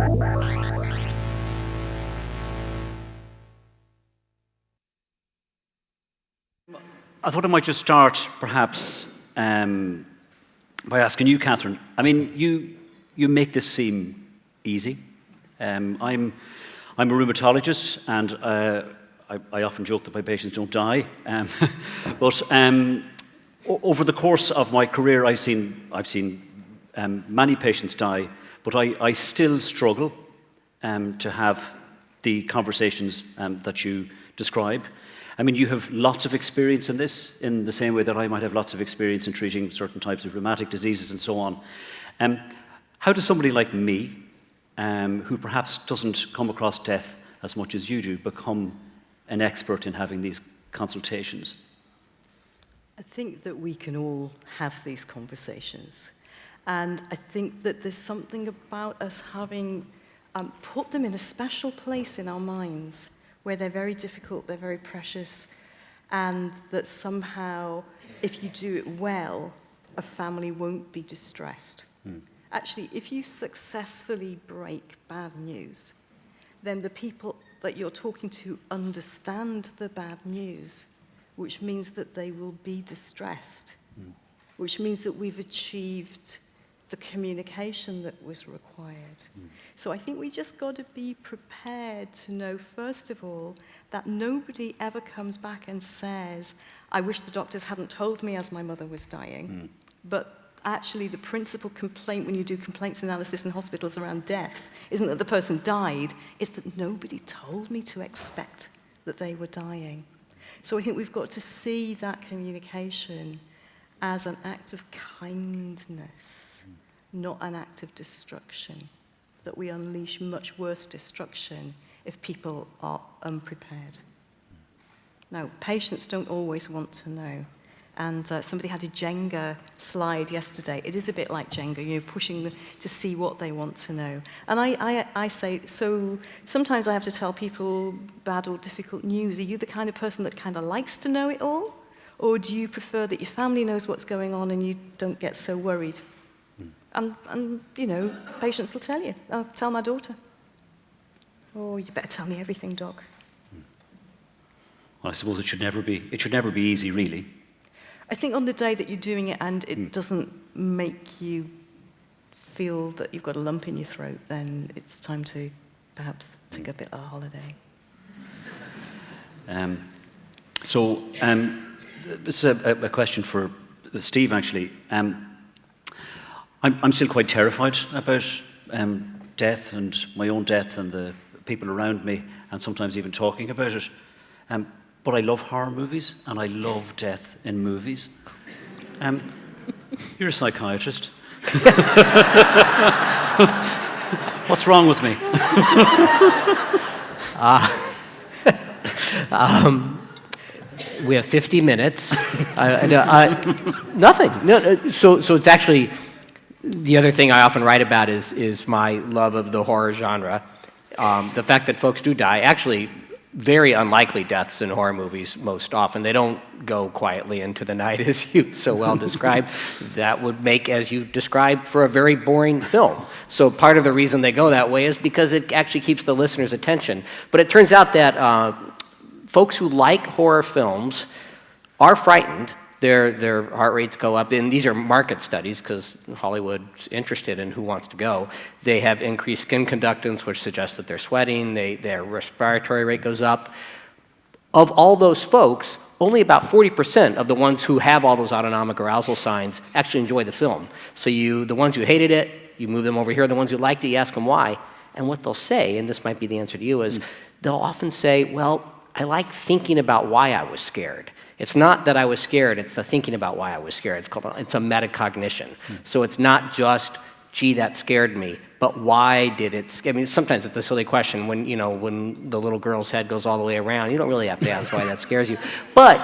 I thought I might just start, perhaps, by asking you, Kathryn. I mean, you make this seem easy. I'm a rheumatologist, and I often joke that my patients don't die. But over the course of my career, I've seen many patients die, but I still struggle to have the conversations that you describe. I mean, you have lots of experience in this, in the same way that I might have lots of experience in treating certain types of rheumatic diseases and so on. How does somebody like me, who perhaps doesn't come across death as much as you do, become an expert in having these consultations? I think that we can all have these conversations. And I think that there's something about us having put them in a special place in our minds, where they're very difficult, they're very precious, and that somehow, if you do it well, a family won't be distressed. Actually, if you successfully break bad news, then the people that you're talking to understand the bad news, which means that they will be distressed, which means that we've achieved the communication that was required. So I think we just got to be prepared to know, first of all, that nobody ever comes back and says, I wish the doctors hadn't told me as my mother was dying. But actually the principal complaint when you do complaints analysis in hospitals around deaths isn't that the person died, it's that nobody told me to expect that they were dying. So I think we've got to see that communication as an act of kindness, not an act of destruction, that we unleash much worse destruction if people are unprepared. Now, patients don't always want to know. And somebody had a Jenga slide yesterday. It is a bit like Jenga, you're pushing them to see what they want to know. And I say, so sometimes I have to tell people bad or difficult news. Are you the kind of person that kind of likes to know it all? Or do you prefer that your family knows what's going on and you don't get so worried? And you know, patients will tell you. I'll tell my daughter. Oh, you better tell me everything, doc. Well, I suppose it should never be easy, really. I think on the day that you're doing it and it doesn't make you feel that you've got a lump in your throat, then it's time to perhaps take a bit of a holiday. This is a question for Steve, actually. I'm still quite terrified about death and my own death and the people around me, and sometimes even talking about it. But I love horror movies, and I love death in movies. You're a psychiatrist. What's wrong with me? We have 50 minutes. Nothing. No, so it's actually, the other thing I often write about is my love of the horror genre. The fact that folks do die, actually, very unlikely deaths in horror movies most often. They don't go quietly into the night, as you so well described. That would make, as you described, for a very boring film. So part of the reason they go that way is because it actually keeps the listener's attention. But it turns out that folks who like horror films are frightened. Their heart rates go up, and these are market studies because Hollywood's interested in who wants to go. They have increased skin conductance, which suggests that they're sweating. Their respiratory rate goes up. Of all those folks, only about 40% of the ones who have all those autonomic arousal signs actually enjoy the film. So the ones who hated it, you move them over here. The ones who liked it, you ask them why. And what they'll say, and this might be the answer to you, is they'll often say, well, I like thinking about why I was scared. It's not that I was scared, it's the thinking about why I was scared. It's a metacognition. So it's not just, gee, that scared me, but why did it scare me? Sometimes it's a silly question when the little girl's head goes all the way around. You don't really have to ask why that scares you. But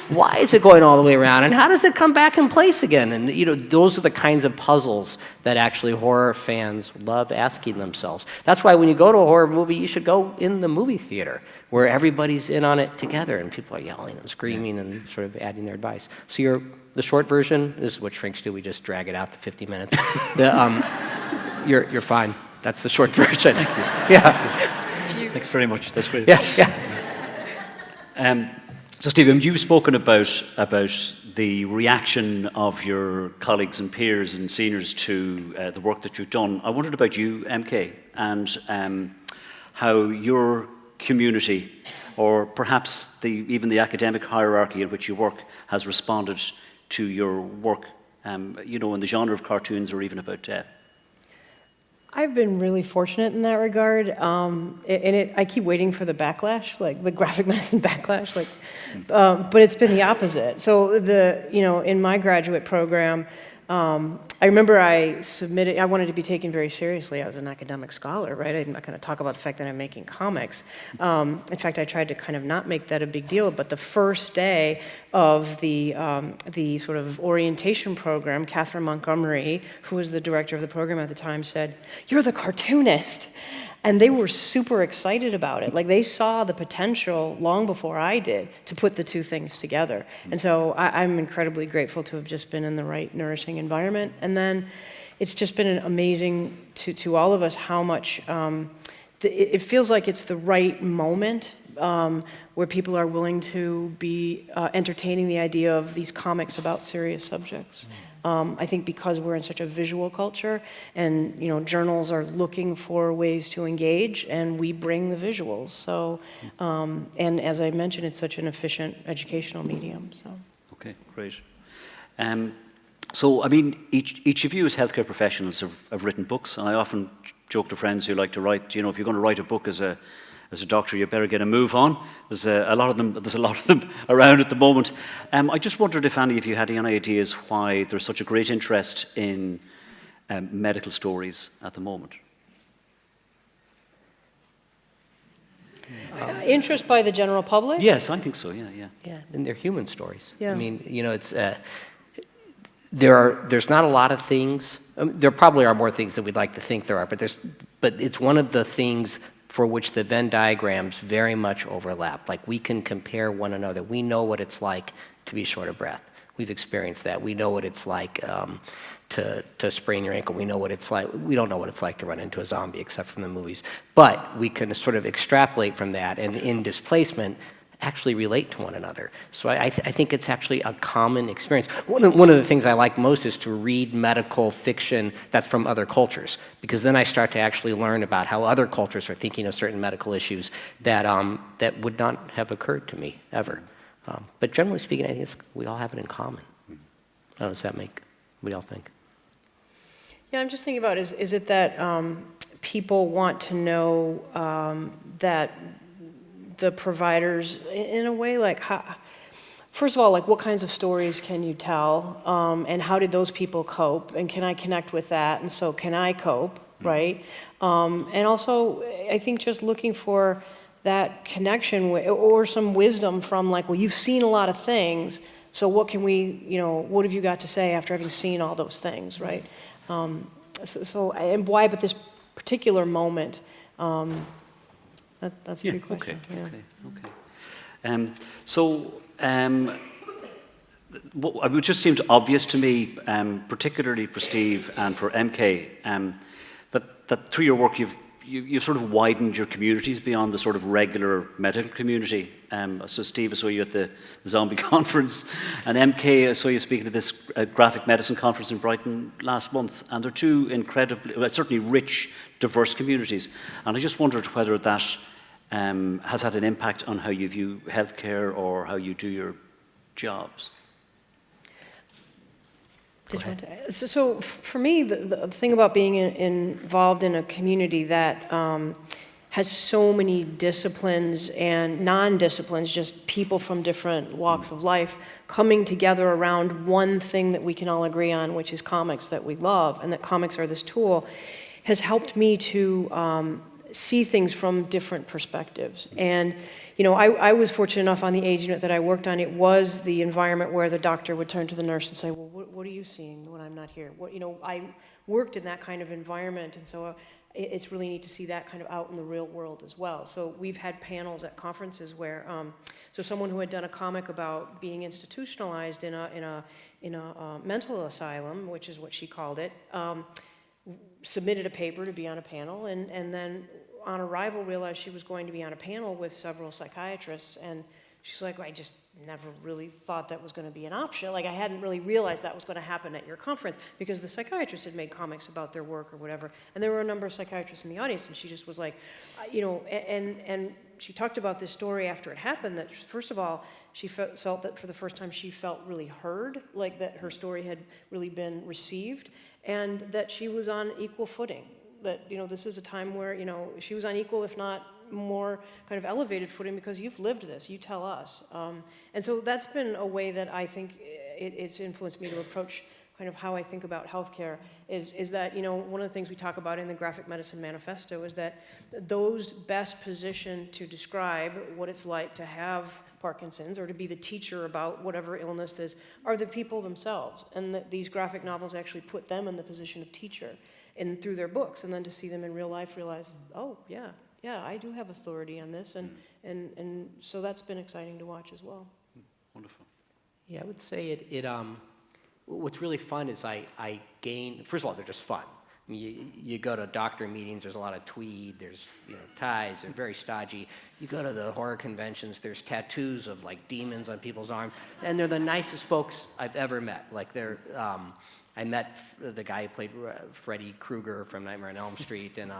why is it going all the way around, and how does it come back in place again? And those are the kinds of puzzles that actually horror fans love asking themselves. That's why when you go to a horror movie, you should go in the movie theater, where everybody's in on it together, and people are yelling and screaming and sort of adding their advice. So the short version, this is what shrinks do, we just drag it out to 50 minutes. You're fine. That's the short version. Yeah. Thanks very much. That's great. Yeah. So, Stephen, you've spoken about the reaction of your colleagues and peers and seniors to the work that you've done. I wondered about you, MK, and how your community, or perhaps even the academic hierarchy in which you work, has responded to your work, in the genre of cartoons or even about death. I've been really fortunate in that regard, I keep waiting for the backlash, like the graphic medicine backlash, but it's been the opposite. So in my graduate program, I remember I wanted to be taken very seriously. I was an academic scholar, right? I'm not going to talk about the fact that I'm making comics. In fact, I tried to kind of not make that a big deal, but the first day of the sort of orientation program, Kathryn Montgomery, who was the director of the program at the time, said, "You're the cartoonist." And they were super excited about it. Like, they saw the potential long before I did to put the two things together. And so I'm incredibly grateful to have just been in the right nourishing environment. And then it's just been amazing to all of us how much it feels like it's the right moment where people are willing to be entertaining the idea of these comics about serious subjects. I think because we're in such a visual culture, and journals are looking for ways to engage, and we bring the visuals. So, and as I mentioned, it's such an efficient educational medium. So. Okay, great. So, I mean, each of you as healthcare professionals have written books, and I often joke to friends who like to write. If you're going to write a book as a doctor, you better get a move on. There's a lot of them around at the moment. I just wondered if any of you had any ideas why there's such a great interest in medical stories at the moment. Interest by the general public? Yes, I think so. Yeah. Yeah, and they're human stories. Yeah. I mean, it's there's not a lot of things. There probably are more things than we'd like to think there are, but it's one of the things for which the Venn diagrams very much overlap. Like, we can compare one another. We know what it's like to be short of breath. We've experienced that. We know what it's like to sprain your ankle. We know what it's like. We don't know what it's like to run into a zombie, except from the movies. But we can sort of extrapolate from that, and in displacement, actually relate to one another. So I think it's actually a common experience. One of the things I like most is to read medical fiction that's from other cultures, because then I start to actually learn about how other cultures are thinking of certain medical issues that would not have occurred to me ever. But generally speaking, I think we all have it in common. How does that make? What do y'all think? Yeah, I'm just thinking about, is it that people want to know that the providers, in a way, like, first of all, like, what kinds of stories can you tell, and how did those people cope, and can I connect with that, and so can I cope, right? And also, I think just looking for that connection or some wisdom from, like, well, you've seen a lot of things, so what can we, what have you got to say after having seen all those things, right? And why, but this particular moment, that's a good question. Okay. It just seemed obvious to me, particularly for Steve and for MK, that through your work you've sort of widened your communities beyond the sort of regular medical community. So Steve, I saw you at the zombie conference, and MK, I saw you speaking at this graphic medicine conference in Brighton last month, and they're two incredibly, certainly rich, diverse communities. And I just wondered whether that has had an impact on how you view healthcare or how you do your jobs. So for me, the thing about being involved in a community that has so many disciplines and non-disciplines, just people from different walks of life coming together around one thing that we can all agree on, which is comics that we love, and that comics are this tool, has helped me to see things from different perspectives. And I was fortunate enough on the AIDS unit that I worked on. It was the environment where the doctor would turn to the nurse and say, well, what are you seeing when I'm not here? I worked in that kind of environment, and so it's really neat to see that kind of out in the real world as well. So we've had panels at conferences where, so someone who had done a comic about being institutionalized in a mental asylum, which is what she called it, submitted a paper to be on a panel, and then on arrival realized she was going to be on a panel with several psychiatrists, and she's like, I just never really thought that was going to be an option. Like, I hadn't really realized that was going to happen at your conference, because the psychiatrists had made comments about their work or whatever, and there were a number of psychiatrists in the audience, and she just was like, and she talked about this story after it happened, that first of all, she felt that for the first time she felt really heard, like that her story had really been received, and that she was on equal footing. That, this is a time where, she was on equal, if not more kind of elevated footing, because you've lived this, you tell us. And so that's been a way that I think it's influenced me to approach kind of how I think about healthcare, is that, one of the things we talk about in the Graphic Medicine Manifesto is that those best positioned to describe what it's like to have Parkinson's or to be the teacher about whatever illness this are the people themselves, and that these graphic novels actually put them in the position of teacher through their books, and then to see them in real life realize, oh, yeah, I do have authority on this, and so that's been exciting to watch as well. Wonderful. Yeah, I would say what's really fun is I gain, first of all, they're just fun. I mean, you go to doctor meetings, there's a lot of tweed, there's ties, they're very stodgy. You go to the horror conventions, there's tattoos of like demons on people's arms, and they're the nicest folks I've ever met. Like I met the guy who played Freddy Krueger from Nightmare on Elm Street, and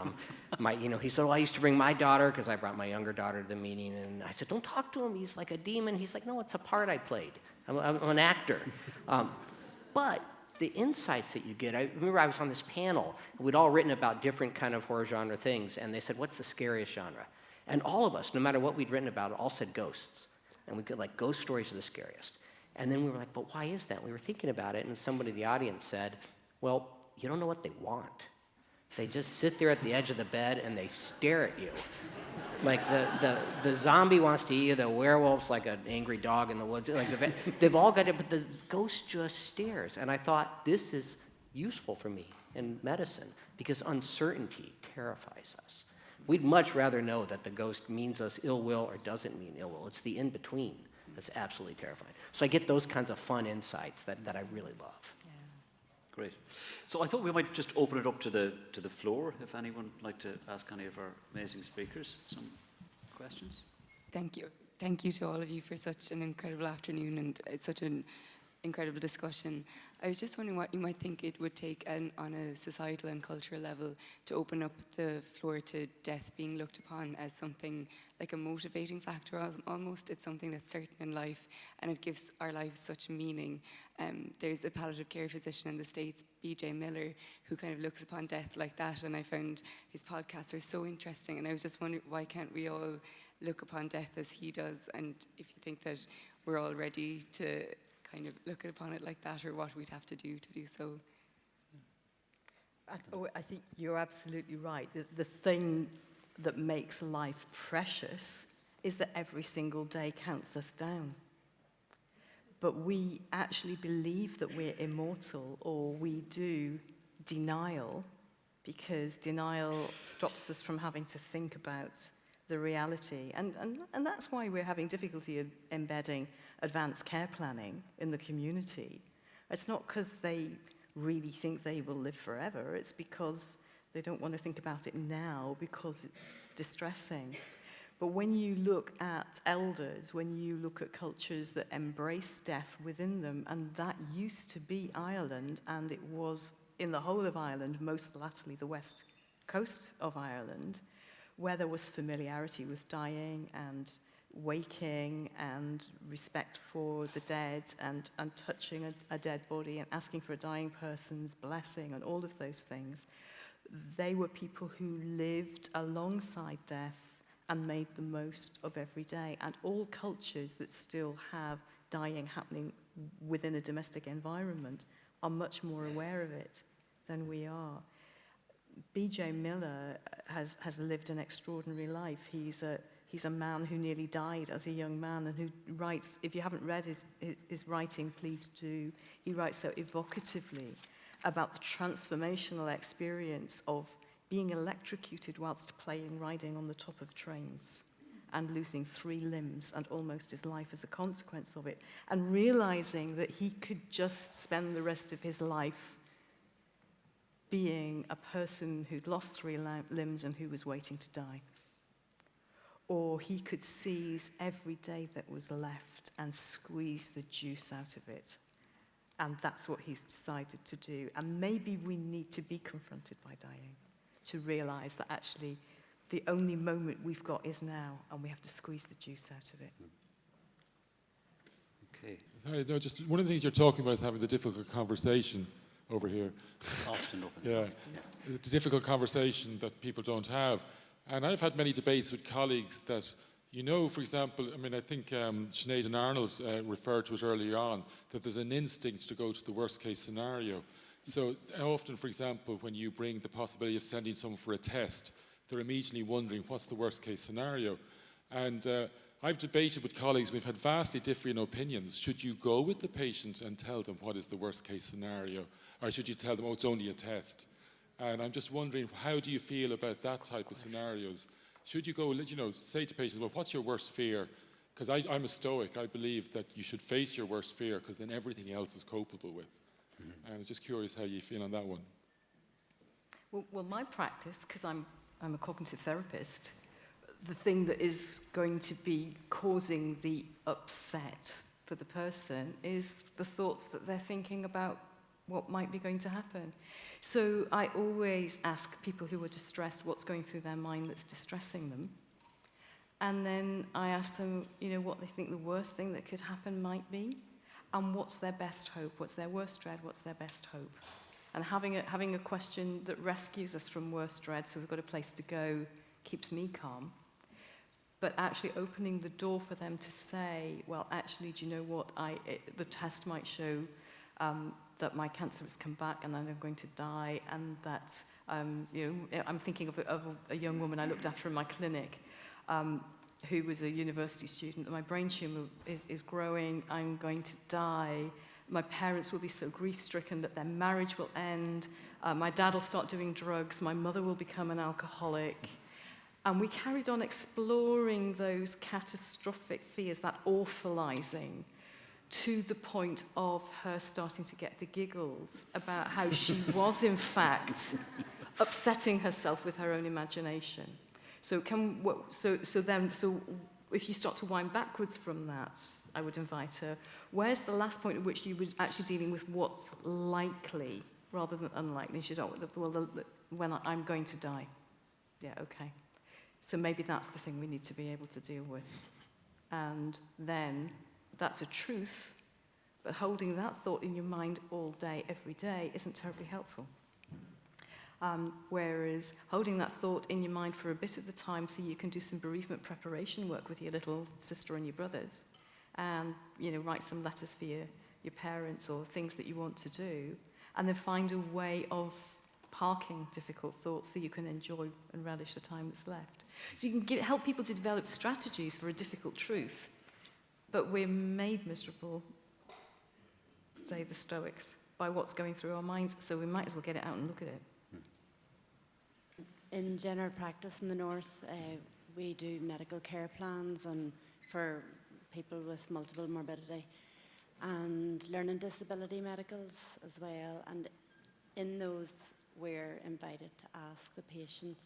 he said, I used to bring my daughter, because I brought my younger daughter to the meeting, and I said, don't talk to him, he's like a demon. He's like, no, it's a part I played. I'm an actor. But the insights that you get, I remember I was on this panel, and we'd all written about different kind of horror genre things, and they said, what's the scariest genre? And all of us, no matter what we'd written about, all said ghosts. And we could, like, ghost stories are the scariest. And then we were like, but why is that? We were thinking about it, and somebody in the audience said, well, you don't know what they want. They just sit there at the edge of the bed, and they stare at you. Like the zombie wants to eat you, the werewolf's like an angry dog in the woods. Like they've all got it, but the ghost just stares. And I thought, this is useful for me in medicine, because uncertainty terrifies us. We'd much rather know that the ghost means us ill will or doesn't mean ill will. It's the in-between that's absolutely terrifying. So I get those kinds of fun insights that I really love. Yeah. Great. So I thought we might just open it up to the floor, if anyone would like to ask any of our amazing speakers some questions. Thank you. Thank you to all of you for such an incredible afternoon and such an incredible discussion. I was just wondering what you might think it would take on a societal and cultural level to open up the floor to death being looked upon as something like a motivating factor almost. It's something that's certain in life, and it gives our lives such meaning. There's a palliative care physician in the States, B.J. Miller, who kind of looks upon death like that, and I found his podcasts are so interesting, and I was just wondering, why can't we all look upon death as he does? And if you think that we're all ready to kind of look upon it like that, or what we'd have to do so. I think you're absolutely right. The thing that makes life precious is that every single day counts us down. But we actually believe that we're immortal, or we do denial, because denial stops us from having to think about the reality. And that's why we're having difficulty embedding advanced care planning in the community. It's not because they really think they will live forever. It's because they don't want to think about it now, because it's distressing. But when you look at elders, when you look at cultures that embrace death within them, and that used to be Ireland, and it was in the whole of Ireland, most latterly the west coast of Ireland, where there was familiarity with dying and waking and respect for the dead and touching a dead body and asking for a dying person's blessing and all of those things. They were people who lived alongside death and made the most of every day. And all cultures that still have dying happening within a domestic environment are much more aware of it than we are. B.J. Miller has lived an extraordinary life. He's a man who nearly died as a young man, and who writes, if you haven't read his writing, please do. He writes so evocatively about the transformational experience of being electrocuted whilst riding on the top of trains and losing 3 limbs and almost his life as a consequence of it, and realizing that he could just spend the rest of his life being a person who'd lost 3 limbs and who was waiting to die. Or he could seize every day that was left and squeeze the juice out of it. And that's what he's decided to do. And maybe we need to be confronted by dying to realize that actually the only moment we've got is now, and we have to squeeze the juice out of it. Okay. Sorry, no, just one of the things you're talking about is having the difficult conversation over here. Austin open. Yeah, it's a difficult conversation that people don't have. And I've had many debates with colleagues that, you know, for example, I mean, I think Sinead and Arnold referred to it earlier on, that there's an instinct to go to the worst case scenario. So often, for example, when you bring the possibility of sending someone for a test, they're immediately wondering, what's the worst case scenario? And I've debated with colleagues, we've had vastly differing opinions. Should you go with the patient and tell them what is the worst case scenario? Or should you tell them, oh, it's only a test? And I'm just wondering, how do you feel about that type of scenarios? Should you go, you know, say to patients, well, what's your worst fear? Because I'm a Stoic. I believe that you should face your worst fear because then everything else is copable with. And I'm just curious how you feel on that one. Well, my practice, because I'm a cognitive therapist, the thing that is going to be causing the upset for the person is the thoughts that they're thinking about what might be going to happen. So I always ask people who are distressed what's going through their mind that's distressing them. And then I ask them, you know, what they think the worst thing that could happen might be, and what's their best hope, what's their worst dread, what's their best hope. And having a question that rescues us from worst dread, so we've got a place to go, keeps me calm. But actually opening the door for them to say, well, actually, do you know what? The test might show that my cancer has come back and then I'm going to die, and that, you know, I'm thinking of a young woman I looked after in my clinic who was a university student. My brain tumor is growing, I'm going to die. My parents will be so grief-stricken that their marriage will end. My dad will start doing drugs. My mother will become an alcoholic. And we carried on exploring those catastrophic fears, that awfulizing, to the point of her starting to get the giggles about how she was, in fact, upsetting herself with her own imagination. So if you start to wind backwards from that, I would invite her, where's the last point at which you were actually dealing with what's likely rather than unlikely? She said, well, when I'm going to die. Yeah, okay. So maybe that's the thing we need to be able to deal with. And then that's a truth, but holding that thought in your mind all day, every day, isn't terribly helpful. Whereas holding that thought in your mind for a bit of the time so you can do some bereavement preparation work with your little sister and your brothers, and, you know, write some letters for your parents or things that you want to do, and then find a way of parking difficult thoughts so you can enjoy and relish the time that's left. So you can help people to develop strategies for a difficult truth, but we're made miserable, say the Stoics, by what's going through our minds, so we might as well get it out and look at it. In general practice in the north, we do medical care plans and for people with multiple morbidity and learning disability medicals as well. And in those, we're invited to ask the patients,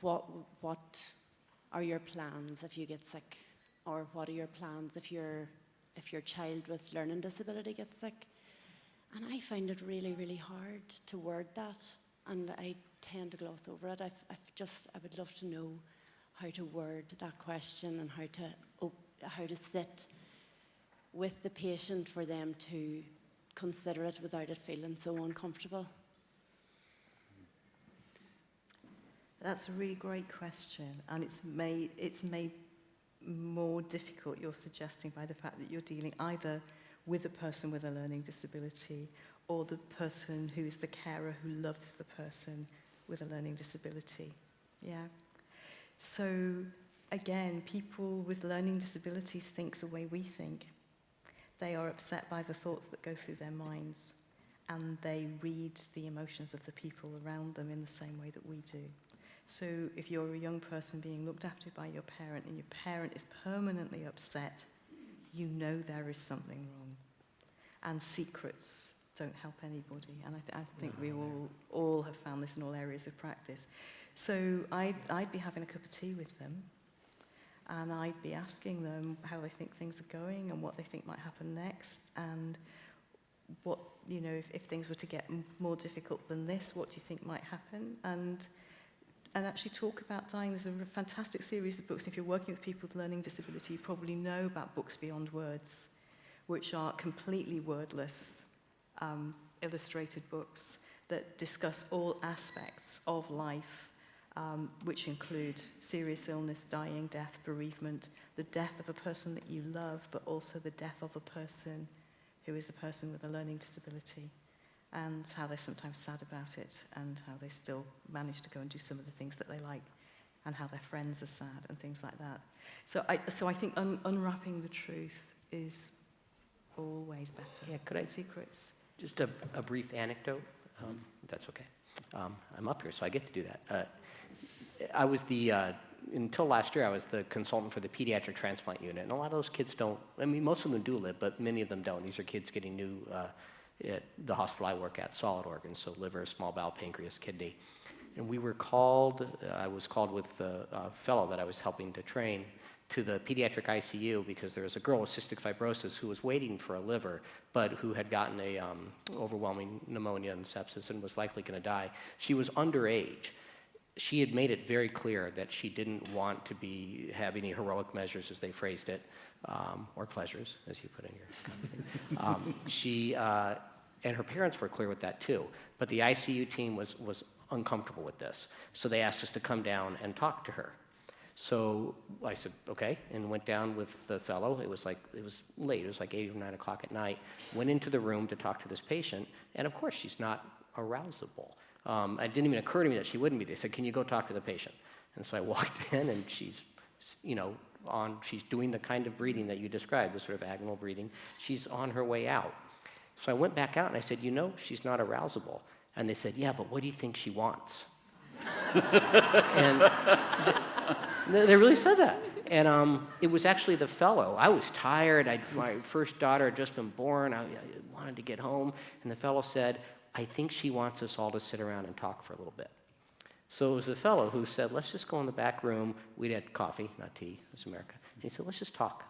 what are your plans if you get sick? Or what are your plans if your child with learning disability gets sick? And I find it really, really hard to word that, and I tend to gloss over it. I would love to know how to word that question and how to sit with the patient for them to consider it without it feeling so uncomfortable. That's a really great question, and it's made more difficult, you're suggesting, by the fact that you're dealing either with a person with a learning disability or the person who is the carer who loves the person with a learning disability. Yeah. So again, people with learning disabilities think the way we think. They are upset by the thoughts that go through their minds, and they read the emotions of the people around them in the same way that we do. So if you're a young person being looked after by your parent and your parent is permanently upset, you know there is something wrong. And secrets don't help anybody. And I think we all have found this in all areas of practice. So I'd be having a cup of tea with them, and I'd be asking them how they think things are going and what they think might happen next, and what, you know, if things were to get more difficult than this, what do you think might happen? And actually talk about dying. There's a fantastic series of books. If you're working with people with learning disability, you probably know about Books Beyond Words, which are completely wordless, illustrated books that discuss all aspects of life, which include serious illness, dying, death, bereavement, the death of a person that you love, but also the death of a person who is a person with a learning disability, and how they're sometimes sad about it, and how they still manage to go and do some of the things that they like, and how their friends are sad, and things like that. So I think unwrapping the truth is always better. Yeah, could I secrets? Just a brief anecdote, if that's okay. I'm up here, so I get to do that. I was until last year, I was the consultant for the pediatric transplant unit, and a lot of those kids don't, I mean, most of them do live, but many of them don't. These are kids getting new, at the hospital I work at, solid organs, so liver, small bowel, pancreas, kidney. And we were called, I was called with the fellow that I was helping to train to the pediatric ICU because there was a girl with cystic fibrosis who was waiting for a liver, but who had gotten a overwhelming pneumonia and sepsis and was likely going to die. She was underage. She had made it very clear that she didn't want to have any heroic measures, as they phrased it, or pleasures, as you put in your and her parents were clear with that too. But the ICU team was uncomfortable with this, so they asked us to come down and talk to her. So I said, okay, and went down with the fellow. It was late. It was like 8 or 9 o'clock at night. Went into the room to talk to this patient, and of course, she's not arousable. It didn't even occur to me that she wouldn't be. They said, can you go talk to the patient? And so I walked in, and she's, she's doing the kind of breathing that you described, the sort of agonal breathing. She's on her way out. So I went back out, and I said, she's not arousable. And they said, yeah, but what do you think she wants? And they really said that. And it was actually the fellow. I was tired. My first daughter had just been born. I wanted to get home. And the fellow said, I think she wants us all to sit around and talk for a little bit. So it was the fellow who said, let's just go in the back room. We'd had coffee, not tea, it's America. And he said, let's just talk.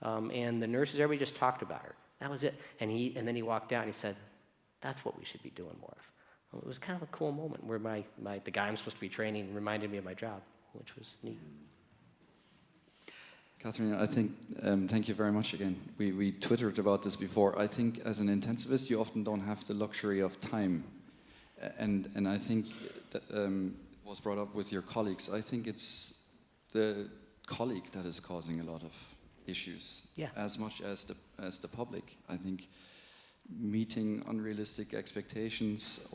And the nurses, everybody just talked about her. That was it. And then he walked out and he said, that's what we should be doing more of. Well, it was kind of a cool moment where the guy I'm supposed to be training reminded me of my job, which was neat. Kathryn, I think, thank you very much again. We twittered about this before. I think as an intensivist, you often don't have the luxury of time. And I think that was brought up with your colleagues. I think it's the colleague that is causing a lot of issues, as much as the public. I think meeting unrealistic expectations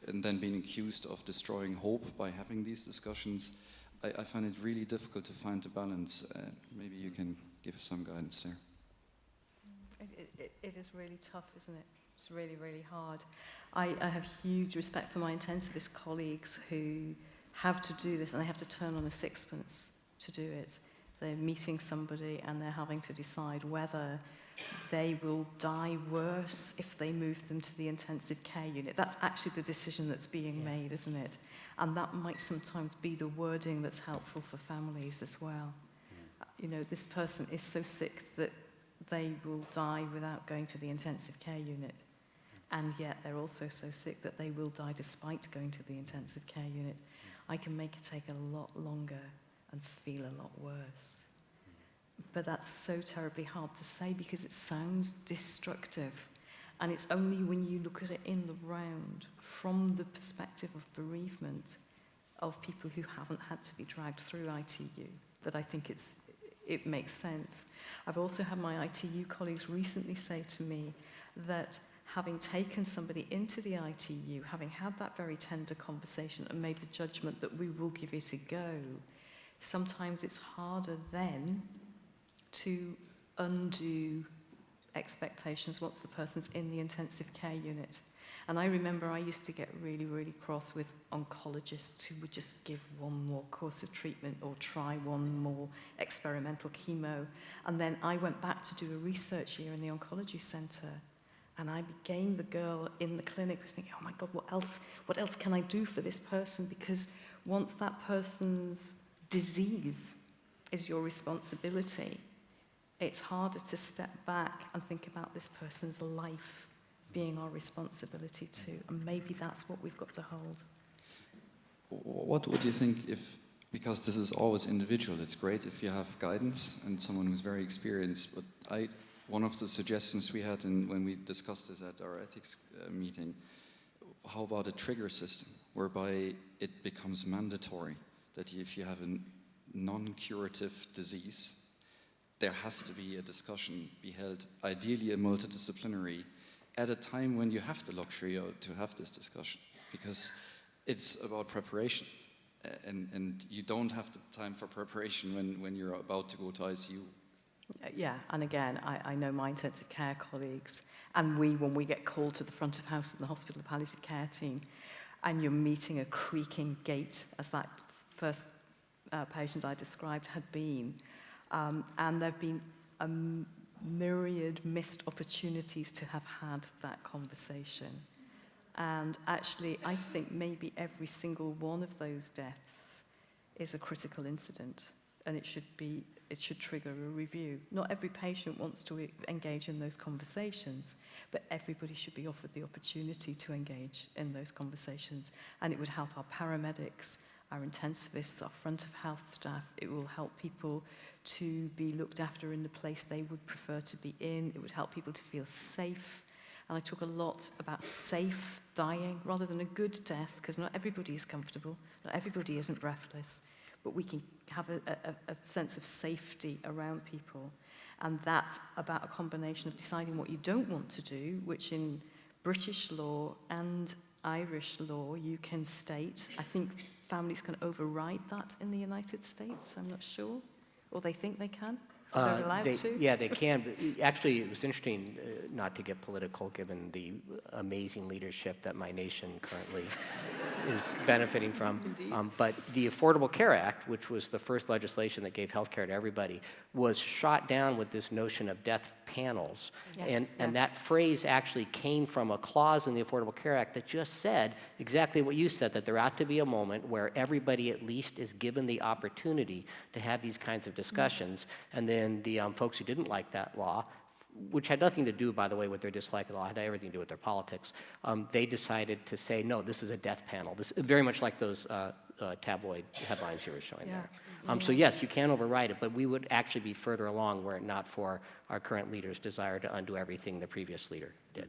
and then being accused of destroying hope by having these discussions, I find it really difficult to find a balance. Maybe you can give some guidance there. It is really tough, isn't it? It's really, really hard. I have huge respect for my intensivist colleagues who have to do this, and they have to turn on a sixpence to do it. They're meeting somebody and they're having to decide whether they will die worse if they move them to the intensive care unit. That's actually the decision that's being made, isn't it? And that might sometimes be the wording that's helpful for families as well. This person is so sick that they will die without going to the intensive care unit. And yet they're also so sick that they will die despite going to the intensive care unit. I can make it take a lot longer and feel a lot worse. But that's so terribly hard to say because it sounds destructive. And it's only when you look at it in the round from the perspective of bereavement of people who haven't had to be dragged through ITU that I think it makes sense. I've also had my ITU colleagues recently say to me that having taken somebody into the ITU, having had that very tender conversation and made the judgment that we will give it a go, sometimes it's harder then to undo expectations once the person's in the intensive care unit. And I remember I used to get really, really cross with oncologists who would just give one more course of treatment or try one more experimental chemo. And then I went back to do a research year in the oncology centre, And I became the girl in the clinic who was thinking, oh my God, what else can I do for this person? Because once that person's disease is your responsibility, it's harder to step back and think about this person's life being our responsibility too. And maybe that's what we've got to hold. What would you think if, because this is always individual, it's great if you have guidance and someone who's very experienced, but one of the suggestions we had when we discussed this at our ethics meeting, how about a trigger system whereby it becomes mandatory that if you have a non-curative disease, there has to be a discussion be held, ideally a multidisciplinary, at a time when you have the luxury to have this discussion, because it's about preparation, and you don't have the time for preparation when you're about to go to ICU. Yeah, and again, I know my intensive care colleagues, and when we get called to the front of house in the hospital palliative care team, and you're meeting a creaking gate, as that first patient I described had been, and there have been a myriad missed opportunities to have had that conversation. And actually, I think maybe every single one of those deaths is a critical incident, and it should trigger a review. Not every patient wants to engage in those conversations, but everybody should be offered the opportunity to engage in those conversations. And it would help our paramedics, our intensivists, our front of house staff. It will help people to be looked after in the place they would prefer to be in. It would help people to feel safe. And I talk a lot about safe dying rather than a good death, because not everybody is comfortable, not everybody isn't breathless, but we can have a sense of safety around people. And that's about a combination of deciding what you don't want to do, which in British law and Irish law you can state. I think families can override that in the United States, I'm not sure. Or they think they can. They're allowed to. Yeah, they can. But actually, it was interesting, not to get political, given the amazing leadership that my nation currently is benefiting from. But the Affordable Care Act, which was the first legislation that gave health care to everybody, was shot down with this notion of death panels. Yes, and that phrase actually came from a clause in the Affordable Care Act that just said exactly what you said, that there ought to be a moment where everybody at least is given the opportunity to have these kinds of discussions. And then the folks who didn't like that law, which had nothing to do, by the way, with their dislike of the law, had everything to do with their politics, they decided to say, no, this is a death panel. This very much like those tabloid headlines you were showing there. So yes, you can override it, but we would actually be further along were it not for our current leader's desire to undo everything the previous leader did.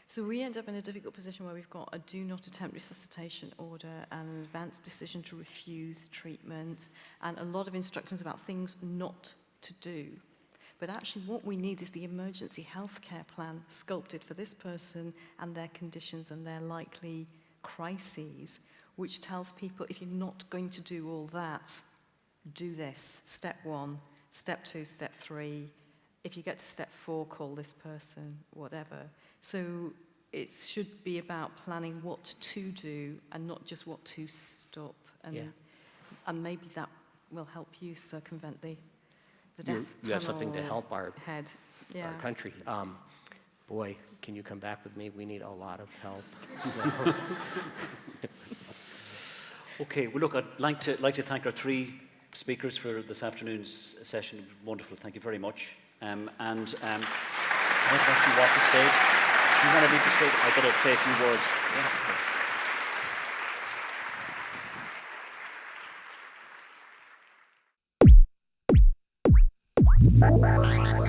So we end up in a difficult position where we've got a do not attempt resuscitation order and an advanced decision to refuse treatment and a lot of instructions about things not to do. But actually what we need is the emergency health care plan sculpted for this person and their conditions and their likely crises, which tells people if you're not going to do all that, do this. Step 1, step 2, step 3. If you get to step 4, call this person, whatever. So it should be about planning what to do and not just what to stop. And maybe that will help you circumvent the death You have something to help our country. Boy, can you come back with me? We need a lot of help. Okay, well look, I'd like to thank our 3 speakers for this afternoon's session. Wonderful, thank you very much. And I want to actually walk the stage. Do you want to leave the stage? I've got to say a few words. Yeah.